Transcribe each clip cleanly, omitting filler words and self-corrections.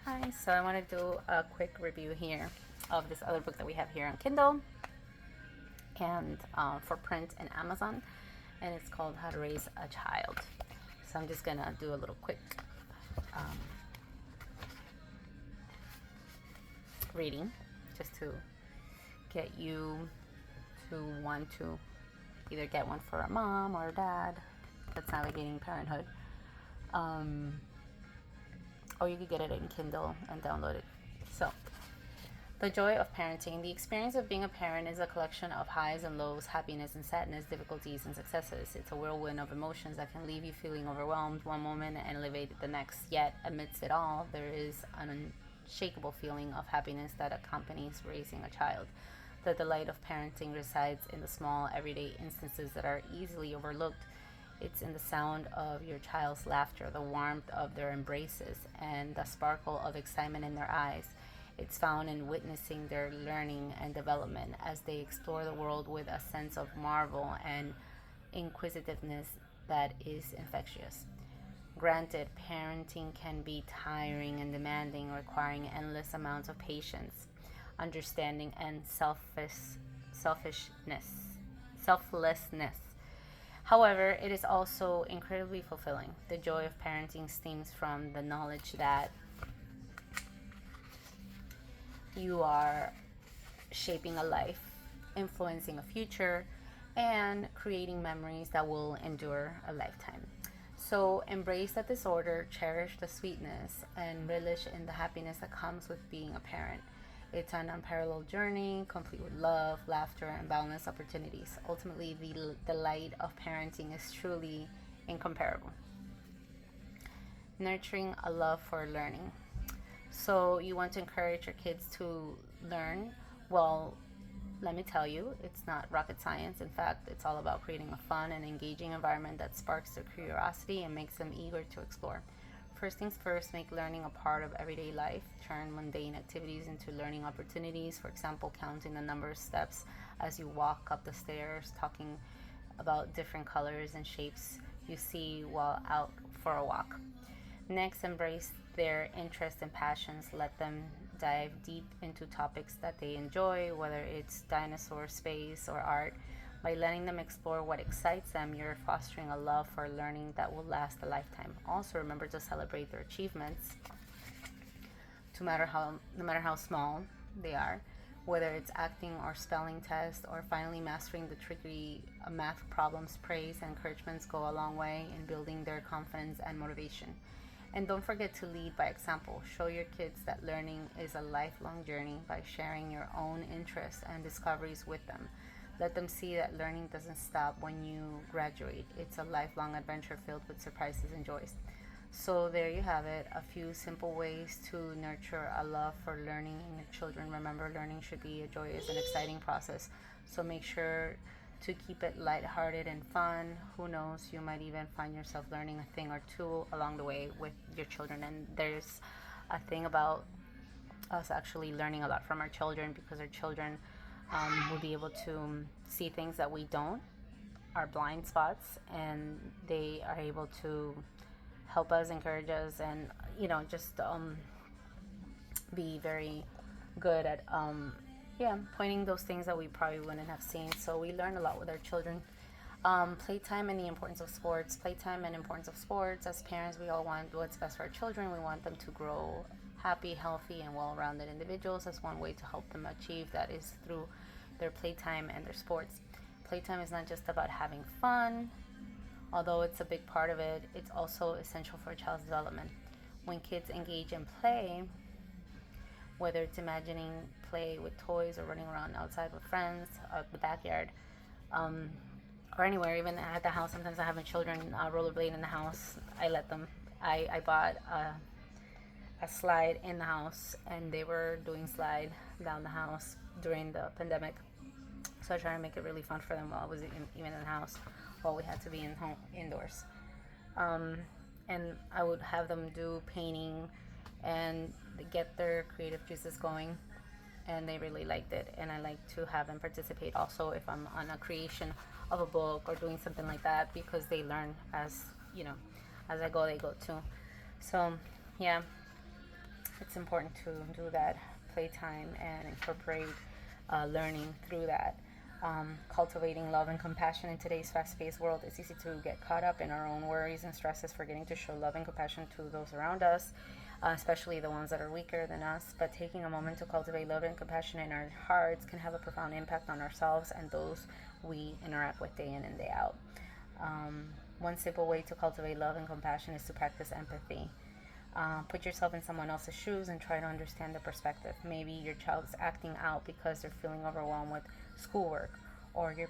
Hi, so I want to do a quick review here of this other book that we have here on Kindle and for print in Amazon, and it's called How to Raise a Child. So I'm just gonna do a little quick um, reading just to get you to want to either get one for a mom or a dad that's navigating parenthood. Um, or you could get it in Kindle and download it. So, the joy of parenting. The experience of being a parent is a collection of highs and lows, happiness and sadness, difficulties and successes. It's a whirlwind of emotions that can leave you feeling overwhelmed one moment and elevated the next. Yet, amidst it all, there is an unshakable feeling of happiness that accompanies raising a child. The delight of parenting resides in the small, everyday instances that are easily overlooked. It's in the sound of your child's laughter, the warmth of their embraces, and the sparkle of excitement in their eyes. It's found in witnessing their learning and development as they explore the world with a sense of marvel and inquisitiveness that is infectious. Granted, parenting can be tiring and demanding, requiring endless amounts of patience, understanding, and selflessness. However, it is also incredibly fulfilling. The joy of parenting stems from the knowledge that you are shaping a life, influencing a future, and creating memories that will endure a lifetime. So embrace the disorder, cherish the sweetness, and relish in the happiness that comes with being a parent. It's an unparalleled journey, complete with love, laughter, and boundless opportunities. Ultimately, the delight of parenting is truly incomparable. Nurturing a love for learning. So, you want to encourage your kids to learn? Well, let me tell you, it's not rocket science. In fact, it's all about creating a fun and engaging environment that sparks their curiosity and makes them eager to explore. First things first, make learning a part of everyday life. Turn mundane activities into learning opportunities. For example, counting the number of steps as you walk up the stairs, talking about different colors and shapes you see while out for a walk. Next, embrace their interests and passions. Let them dive deep into topics that they enjoy, whether it's dinosaur, space, or art. By letting them explore what excites them, you're fostering a love for learning that will last a lifetime. Also, remember to celebrate their achievements, no matter how small they are, whether it's acting or spelling tests or finally mastering the tricky math problems. Praise and encouragements go a long way in building their confidence and motivation. And don't forget to lead by example. Show your kids that learning is a lifelong journey by sharing your own interests and discoveries with them. Let them see that learning doesn't stop when you graduate. It's a lifelong adventure filled with surprises and joys. So, there you have it, a few simple ways to nurture a love for learning in your children. Remember, learning should be a joyous and exciting process. So, make sure to keep it lighthearted and fun. Who knows, you might even find yourself learning a thing or two along the way with your children. And there's a thing about us actually learning a lot from our children because our children will be able to see things that we don't, our blind spots, and they are able to help us, encourage us, and just be very good at pointing those things that we probably wouldn't have seen. So we learn a lot with our children. Playtime and the importance of sports. Playtime and importance of sports. As parents, we all want what's best for our children. We want them to grow happy, healthy, and well-rounded individuals. That's one way to help them achieve that is through their playtime and their sports. Playtime is not just about having fun, although it's a big part of it. It's also essential for a child's development. When kids engage in play, whether it's imagining play with toys or running around outside with friends, the backyard, um, or anywhere, even at the house. Sometimes I have my children rollerblade in the house. I let them. I bought a slide in the house, and they were doing slide down the house during the pandemic. So I try to make it really fun for them while I was even in the house, while we had to be indoors. Um, and I would have them do painting and get their creative juices going, and they really liked it. And I like to have them participate also if I'm on a creation of a book or doing something like that, because they learn as I go, they go too. So yeah, it's important to do that playtime and incorporate learning through that. Cultivating love and compassion in today's fast-paced world, it's easy to get caught up in our own worries and stresses, forgetting to show love and compassion to those around us, especially the ones that are weaker than us. But taking a moment to cultivate love and compassion in our hearts can have a profound impact on ourselves and those we interact with day in and day out. One simple way to cultivate love and compassion is to practice empathy. Put yourself in someone else's shoes and try to understand the perspective. Maybe your child is acting out because they're feeling overwhelmed with schoolwork, or your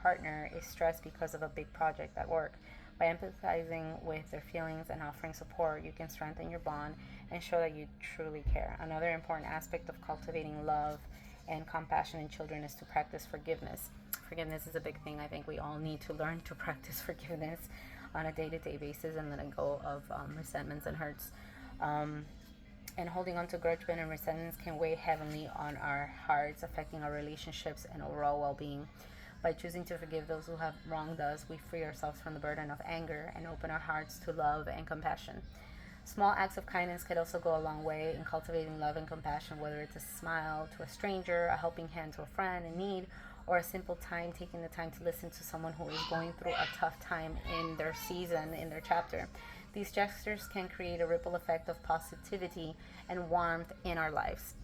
partner is stressed because of a big project at work. By empathizing with their feelings and offering support, you can strengthen your bond and show that you truly care. Another important aspect of cultivating love and compassion in children is to practice forgiveness. Forgiveness is a big thing. I think we all need to learn to practice forgiveness on a day-to-day basis and letting go of resentments and hurts. And holding on to grudgement and resentments can weigh heavily on our hearts, affecting our relationships and overall well-being. By choosing to forgive those who have wronged us, we free ourselves from the burden of anger and open our hearts to love and compassion. Small acts of kindness could also go a long way in cultivating love and compassion, whether it's a smile to a stranger, a helping hand to a friend in need, or a simple time taking the time to listen to someone who is going through a tough time in their season, in their chapter. These gestures can create a ripple effect of positivity and warmth in our lives.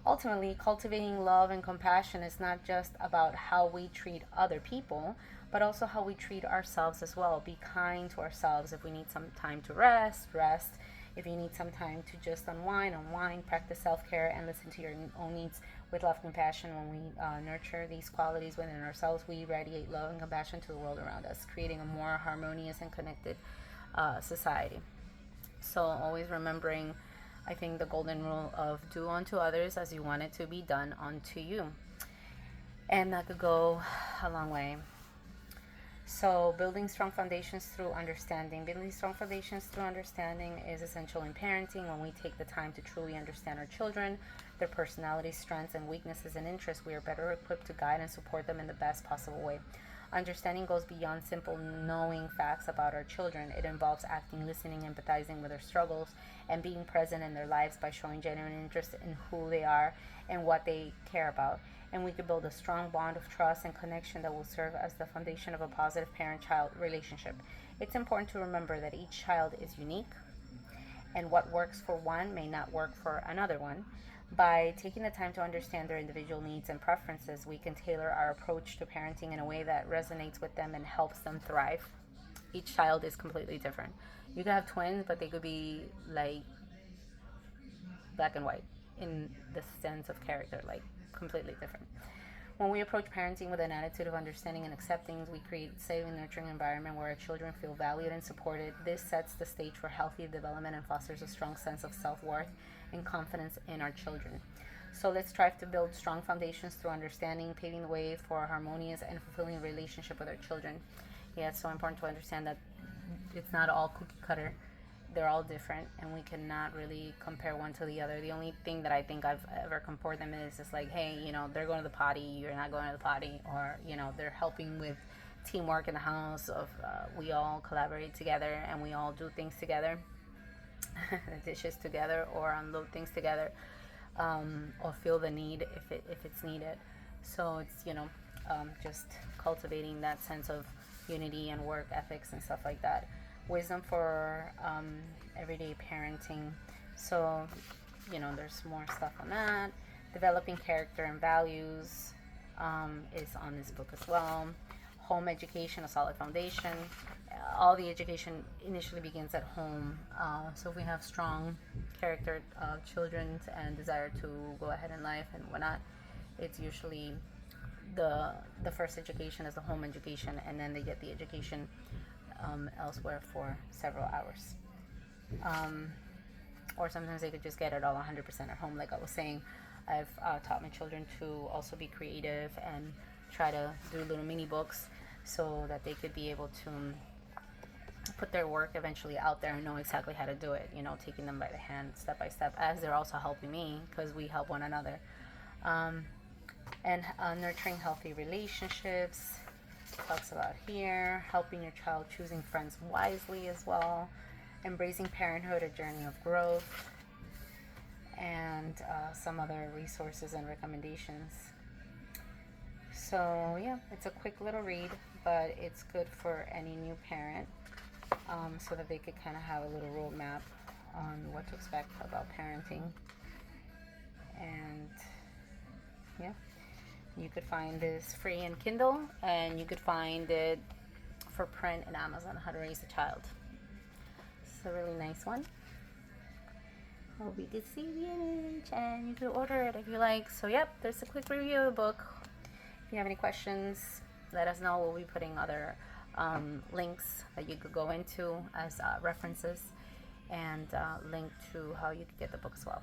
Ultimately, cultivating love and compassion is not just about how we treat other people, but also how we treat ourselves as well. Be kind to ourselves. If we need some time to rest, rest. If you need some time to just unwind, practice self-care, and listen to your own needs with love and compassion. When we nurture these qualities within ourselves, we radiate love and compassion to the world around us, creating a more harmonious and connected society. So always remembering, I think, the golden rule of do unto others as you want it to be done unto you. And that could go a long way. So building strong foundations through understanding. Building strong foundations through understanding is essential in parenting. When we take the time to truly understand our children, their personalities, strengths, and weaknesses and interests, we are better equipped to guide and support them in the best possible way. Understanding goes beyond simple knowing facts about our children. It involves acting, listening, empathizing with their struggles, and being present in their lives by showing genuine interest in who they are and what they care about. And we could build a strong bond of trust and connection that will serve as the foundation of a positive parent-child relationship. It's important to remember that each child is unique, and what works for one may not work for another one. By taking the time to understand their individual needs and preferences, we can tailor our approach to parenting in a way that resonates with them and helps them thrive. Each child is completely different. You could have twins, but they could be like black and white in the sense of character, like completely different. When we approach parenting with an attitude of understanding and acceptance, we create a safe and nurturing environment where our children feel valued and supported. This sets the stage for healthy development and fosters a strong sense of self-worth and confidence in our children. So let's strive to build strong foundations through understanding, paving the way for a harmonious and fulfilling relationship with our children. Yeah, it's so important to understand that it's not all cookie cutter. They're all different, and we cannot really compare one to the other. The only thing that I think I've ever compared them is just like, hey, they're going to the potty, you're not going to the potty, or they're helping with teamwork in the house. Of we all collaborate together and we all do things together, the dishes together, or unload things together, or feel the need if it's needed. So it's just cultivating that sense of unity and work ethics and stuff like that. Wisdom for everyday parenting. So, there's more stuff on that. Developing character and values is on this book as well. Home education, a solid foundation. All the education initially begins at home. So if we have strong character children and desire to go ahead in life and whatnot, it's usually the first education is the home education, and then they get the education elsewhere for several hours. Or sometimes they could just get it all 100% at home. Like I was saying, I've taught my children to also be creative and try to do little mini books so that they could be able to put their work eventually out there and know exactly how to do it, taking them by the hand step by step, as they're also helping me because we help one another. And nurturing healthy relationships talks about here. Helping your child, choosing friends wisely as well. Embracing parenthood, a journey of growth. and some other resources and recommendations. So yeah, it's a quick little read, but it's good for any new parent, so that they could kind of have a little roadmap on what to expect about parenting. And yeah, you could find this free in Kindle, and you could find it for print in Amazon, How to Raise a Child. It's a really nice one. Hope you could see the image, and you could order it if you like. So yep, there's a quick review of the book. If you have any questions, let us know. We'll be putting other links that you could go into as references, and link to how you could get the book as well.